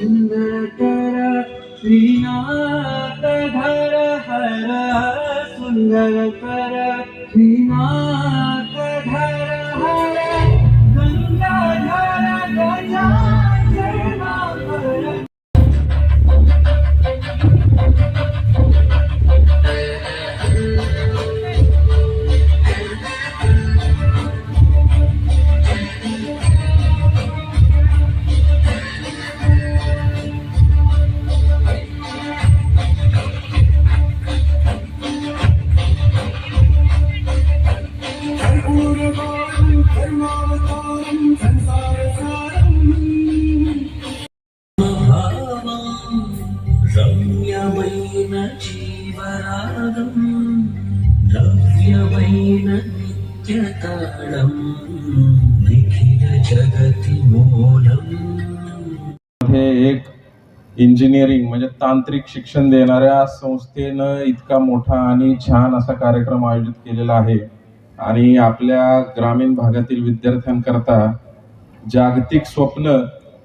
सुंदर कर श्रीनाथ धर हर सुंदर कर श्रीनाथ धर हर गंगाधर गजानना कर. रम्यమైన జీవరాగం నవ్యమైన నిత్యతాళం నిఖిల జగతి మూలం. हे एक इंजिनिअरिंग म्हणजे तांत्रिक शिक्षण देणाऱ्या संस्थेनं इतका मोठा आणि छान असा कार्यक्रम आयोजित केलेला आहे आणि आपल्या ग्रामीण भागातील विद्यार्थ्यांकरता जागतिक स्वप्न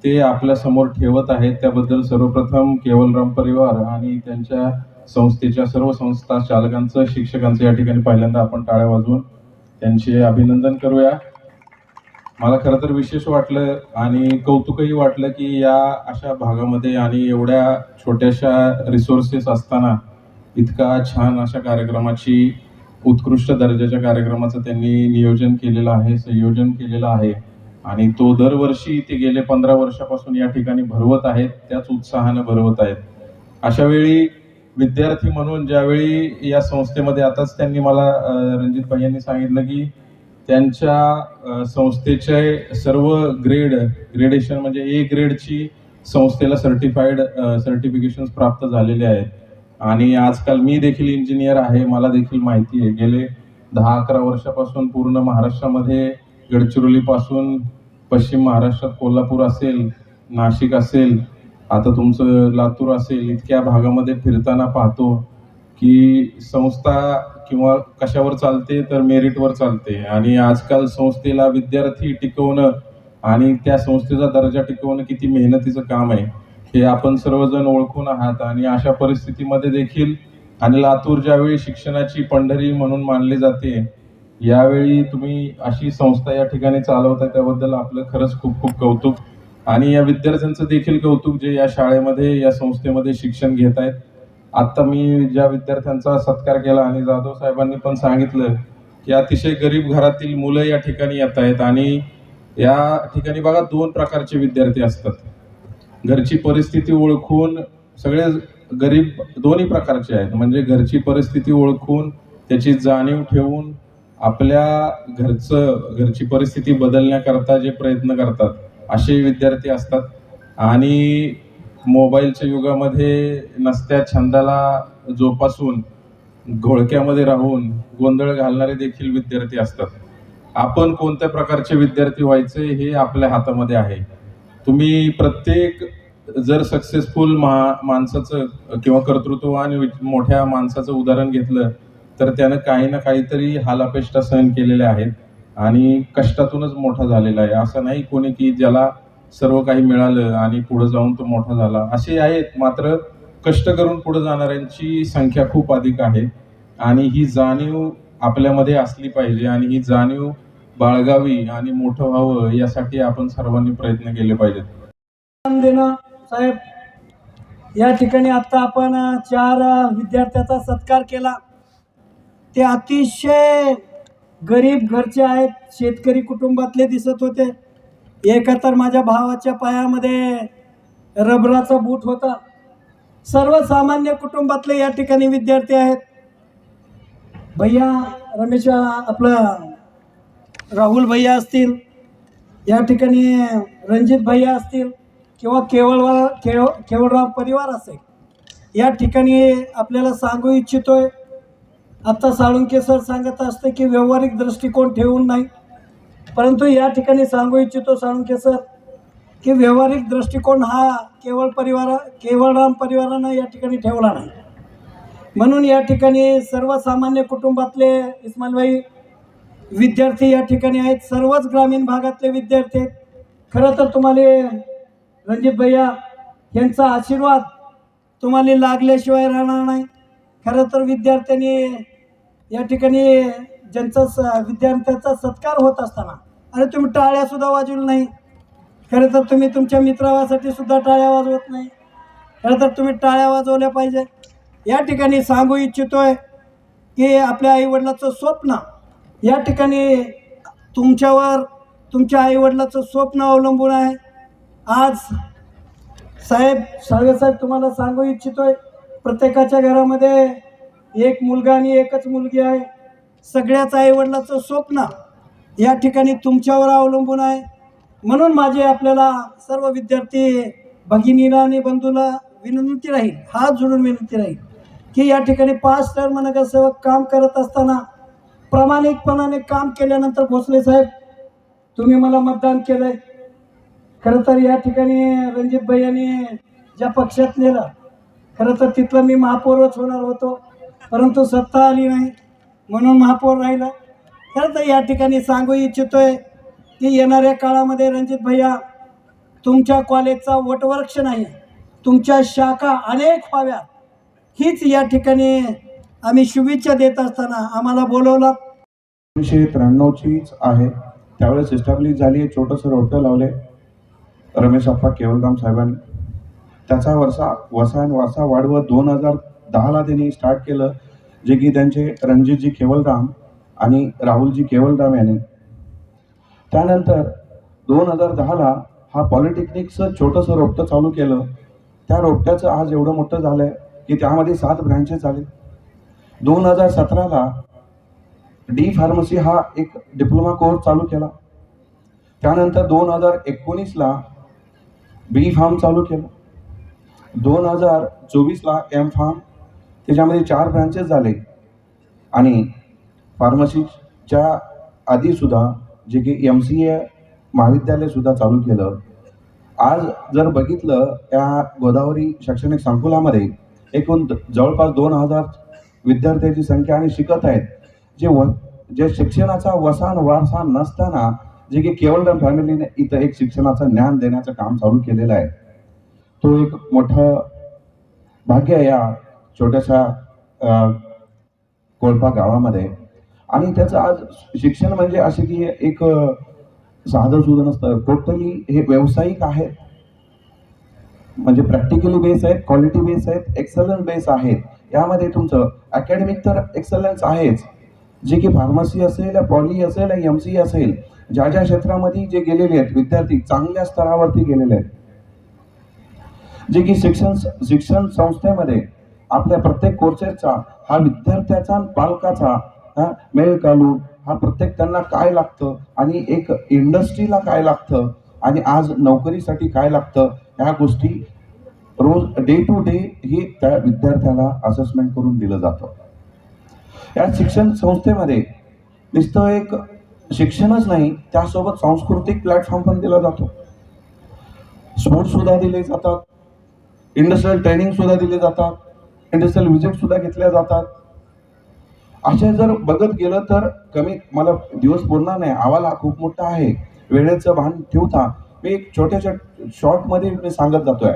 ते आपल्या समोर ठेवत आहेत. त्याबद्दल सर्वप्रथम केवलराम परिवार आणि त्यांच्या संस्थेच्या सर्व संस्था चालकांचं, शिक्षकांचं या ठिकाणी पहिल्यांदा आपण टाळ्या वाजवून त्यांचे अभिनंदन करूया. मला खरं तर विशेष वाटलं आणि कौतुकही वाटलं की या अशा भागामध्ये आणि एवढ्या छोट्याशा रिसोर्सेस असताना इतका छान अशा कार्यक्रमाची, उत्कृष्ट दर्जाच्या कार्यक्रमाचं त्यांनी नियोजन केलेलं आहे, संयोजन केलेलं आहे आणि तो दरवर्षी ते गेले 15 वर्षापासून या ठिकाणी भरवत आहेत, त्याच उत्साहानं भरवत आहेत. अशा वेळी विद्यार्थी म्हणून ज्यावेळी या संस्थेमध्ये, आताच त्यांनी मला रणजित भाई यांनी सांगितलं की त्यांच्या संस्थेचे सर्व ग्रेडेशन म्हणजे ए ग्रेडची संस्थेला सर्टिफिकेशन्स प्राप्त झालेले आहेत. आणि आजकाल मी देखील इंजिनियर आहे, मला देखील माहिती आहे, गेले 10-11 वर्षापासून पूर्ण महाराष्ट्रामध्ये गडचिरोलीपासून पश्चिम महाराष्ट्रात कोल्हापूर असेल, नाशिक असेल, आता तुमचं लातूर असेल, इतक्या भागामध्ये फिरताना पाहतो की संस्था किंवा कशावर चालते तर मेरिटवर चालते. आणि आजकाल संस्थेला विद्यार्थी टिकवणं आणि त्या संस्थेचा दर्जा टिकवणं किती मेहनतीचं काम आहे हे आपण सर्वजण ओळखून आहात. आणि अशा परिस्थितीमध्ये देखील, आणि लातूर ज्यावेळी शिक्षणाची पंढरी म्हणून मानली जाते, यावेळी तुम्ही अशी संस्था या ठिकाणी चालवताय, त्याबद्दल आपलं खरंच खूप खूप कौतुक. आणि या विद्यार्थ्यांचं देखील कौतुक जे या शाळेमध्ये, या संस्थेमध्ये शिक्षण घेत आहेत. आत्ता मी ज्या विद्यार्थ्यांचा सत्कार केला आणि जाधव साहेबांनी पण सांगितलं की अतिशय गरीब घरातील मुलं या ठिकाणी येत आहेत. आणि या ठिकाणी बघा 2 प्रकारचे विद्यार्थी असतात. घरची परिस्थिती ओळखून, सगळे गरीब दोन्ही प्रकारचे आहेत, म्हणजे घरची परिस्थिती ओळखून त्याची जाणीव ठेवून आपल्या घरची परिस्थिती बदलण्याकरता जे प्रयत्न करतात असे विद्यार्थी असतात. आणि मोबाईलच्या युगामध्ये नसत्या छंदाला जोपासून घोळक्यामध्ये राहून गोंधळ घालणारे देखील विद्यार्थी असतात. आपण कोणत्या प्रकारचे विद्यार्थी व्हायचे हे आपल्या हातामध्ये आहे. तुम्ही प्रत्येक जर सक्सेसफुल माणसाचं किंवा कर्तृत्ववान मोठ्या माणसाचं उदाहरण घेतलं तर त्यानं काही ना काहीतरी हालापेष्टा सहन केलेल्या आहेत आणि कष्टातूनच मोठा झालेला आहे. असं नाही कोणी की ज्याला सर्व काही मिळालं आणि पुढे जाऊन तो मोठा झाला, असे आहेत. मात्र कष्ट करून पुढे जाणाऱ्यांची संख्या खूप अधिक आहे. आणि ही जाणीव आपल्यामध्ये असली पाहिजे आणि ही जाणीव बाळगावी आणि मोठं व्हावं यासाठी आपण सर्वांनी प्रयत्न केले पाहिजेत. साहेब, या ठिकाणी आता आपण 4 विद्यार्थ्याचा सत्कार केला. ते अतिशय गरीब घरचे आहेत, शेतकरी कुटुंबातले दिसत होते. एका तर माझ्या भावाच्या पायामध्ये रबराचा बूट होता. सर्वसामान्य कुटुंबातले या ठिकाणी विद्यार्थी आहेत. भैया रमेश, आपलं राहुल भैया असतील, या ठिकाणी रणजित भैया असतील किंवा केवळराम परिवार असेल, या ठिकाणी आपल्याला सांगू इच्छितोय. आता साळुंके सर सांगत असते की व्यावहारिक दृष्टिकोन ठेवून नाही, परंतु या ठिकाणी सांगू इच्छितो साळुंके सर की व्यावहारिक दृष्टिकोन हा केवळराम परिवारानं या ठिकाणी ठेवला नाही. म्हणून या ठिकाणी सर्वसामान्य कुटुंबातले इस्माईलभाई विद्यार्थी या ठिकाणी आहेत. सर्वच ग्रामीण भागातले विद्यार्थी आहेत. खरं तर तुम्हाला रणजित भैया यांचा आशीर्वाद तुम्हाला लागल्याशिवाय राहणार नाही. खरं तर विद्यार्थ्यांनी या ठिकाणी विद्यार्थ्यांचा सत्कार होत असताना अरे तुम्ही टाळ्यासुद्धा वाजवल्या नाही. खरं तर तुम्ही तुमच्या मित्रासाठी सुद्धा टाळ्या वाजवत नाही. खरं तर तुम्ही टाळ्या वाजवल्या पाहिजे. या ठिकाणी सांगू इच्छितोय की आपल्या आईवडिलाचं स्वप्न या ठिकाणी तुमच्यावर, तुमच्या आईवडिलाचं स्वप्न अवलंबून आहे. आज साहेब साळवेसाहेब तुम्हाला सांगू इच्छितोय, प्रत्येकाच्या घरामध्ये एक मुलगा आणि एकच मुलगी आहे. सगळ्याच आईवडिलाचं स्वप्न या ठिकाणी तुमच्यावर अवलंबून आहे. म्हणून माझे आपल्याला सर्व विद्यार्थी भगिनीला आणि बंधूला विनंती राहील, हात जोडून विनंती राहील की या ठिकाणी 5 टर्म नगरसेवक काम करत असताना प्रामाणिकपणाने काम केल्यानंतर भोसले साहेब तुम्ही मला मतदान केलंय. खरं तर या ठिकाणी रणजित भैयांनी ज्या पक्षात नेलं, खरं तर तिथलं मी महापौरच होणार होतो, परंतु सत्ता आली नाही म्हणून महापौर राहिला. खरं तर या ठिकाणी सांगू इच्छितोय की येणाऱ्या काळामध्ये रणजित भैया तुमच्या कॉलेजचा वटवृक्ष नाही, तुमच्या शाखा अनेक व्हाव्यात हीच या ठिकाणी आम्ही शुभेच्छा देत असताना आम्हाला बोलवलं. 1993चीच आहे, त्यावेळेस एस्टॅब्लिश झाली. एक छोटंसं रोपटं लावले रमेश अप्पा केवलराम साहेबांनी. त्याचा वसा वाढवत 2010ला त्यांनी स्टार्ट केलं, जे की त्यांचे रणजितजी केवलराम आणि राहुलजी केवलराम यांनी. त्यानंतर 2010ला हा पॉलिटेक्निकचं छोटंसं रोपटं चालू केलं. त्या रोपट्याचं आज एवढं मोठं झालं आहे की त्यामध्ये 7 ब्रँचेस झाले. 2017ला डी फार्मसी हा एक डिप्लोमा कोर्स चालू केला. त्यानंतर 2019ला बी फार्म चालू केलं. 2024ला एम फार्म, त्याच्यामध्ये 4 ब्रँचेस झाले. आणि फार्मसीच्या आधीसुद्धा जे की MCA महाविद्यालयसुद्धा चालू केलं. आज जर बघितलं या गोदावरी शैक्षणिक संकुलामध्ये एकूण जवळपास 2000 विद्यार्थ्यांची संख्या आणि शिकत आहेत. जे शिक्षणाचा वसा वारसा नसताना जे की केवलराम फॅमिलीने इथं एक शिक्षणाचं ज्ञान देण्याचं काम चालू केलेलं आहे. तो एक मोठं भाग्य या छोट्याशा कोळपा गावामध्ये. आणि त्याचं आज शिक्षण म्हणजे असे की एक साधं सुद्धा नसतं, टोटली हे व्यावसायिक आहेत. म्हणजे प्रॅक्टिकली बेस आहेत, क्वालिटी बेस आहेत, एक्सलन्स बेस आहेत. यामध्ये तुमचं अकॅडमिक तर एक्सलन्स आहेच, जे की फार्मसी असेल, पॉली असेल, MCA असेल, ज्या ज्या क्षेत्रामध्ये जे गेलेले आहेत विद्यार्थी चांगल्या स्तरावरती गेलेले आहेत. जे की शिक्षण संस्थेमध्ये आपल्या प्रत्येक कोर्सेसचा हा विद्यार्थ्याचा पालकाचा मेळ घालून हा प्रत्येक त्यांना काय लागतं आणि एक इंडस्ट्रीला काय लागतं आणि आज नोकरीसाठी काय लागतं, ह्या गोष्टी रोज डे टू डे ही त्या विद्यार्थ्याला असेसमेंट करून दिलं जातं. या शिक्षण संस्थेमध्ये नुसतं एक शिक्षणच नाही, त्यासोबत सांस्कृतिक प्लॅटफॉर्म पण दिला जातो. स्पोर्ट्स सुद्धा दिले जातात, इंडस्ट्रियल ट्रेनिंग सुद्धा दिले जातात, इंडस्ट्रियल व्हिजिट सुद्धा घेतल्या जातात. असे जर बघत गेलं तर कमी, मला दिवस बोलणार नाही, आवाला खूप मोठा आहे, वेळेचं भान ठेवता मी एक छोट्याशा शॉर्टमध्ये मी सांगत जातोय.